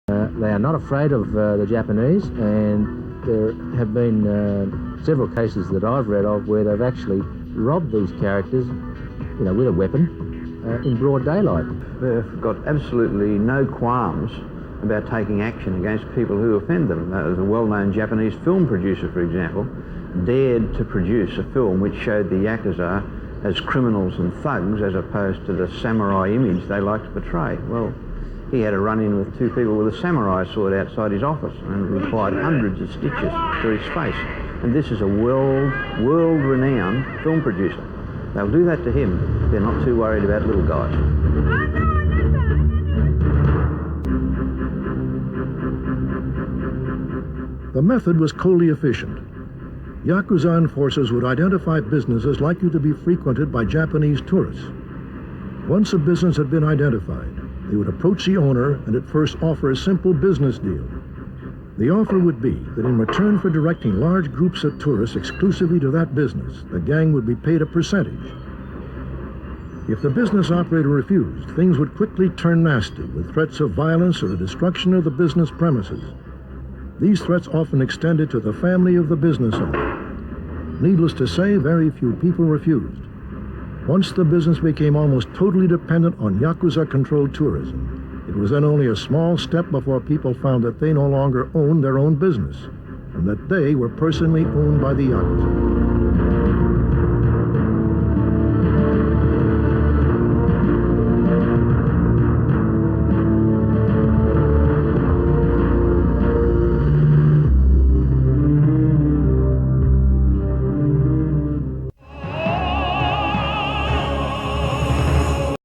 They are not afraid of the Japanese, and there have been several cases that I've read of where they've actually robbed these characters, you know, with a weapon in broad daylight. They've got absolutely no qualms about taking action against people who offend them. There's a well-known Japanese film producer, for example, dared to produce a film which showed the Yakuza as criminals and thugs as opposed to the samurai image they like to portray. Well, he had a run-in with two people with a samurai sword outside his office and required hundreds of stitches to his face. And this is a world-renowned film producer. They'll do that to him. They're not too worried about little guys. The method was coldly efficient. Yakuza enforcers would identify businesses likely to be frequented by Japanese tourists. Once a business had been identified, they would approach the owner and at first offer a simple business deal. The offer would be that in return for directing large groups of tourists exclusively to that business, the gang would be paid a percentage. If the business operator refused, things would quickly turn nasty with threats of violence or the destruction of the business premises. These threats often extended to the family of the business owner. Needless to say, very few people refused. Once the business became almost totally dependent on Yakuza-controlled tourism, it was then only a small step before people found that they no longer owned their own business, and that they were personally owned by the Yakuza.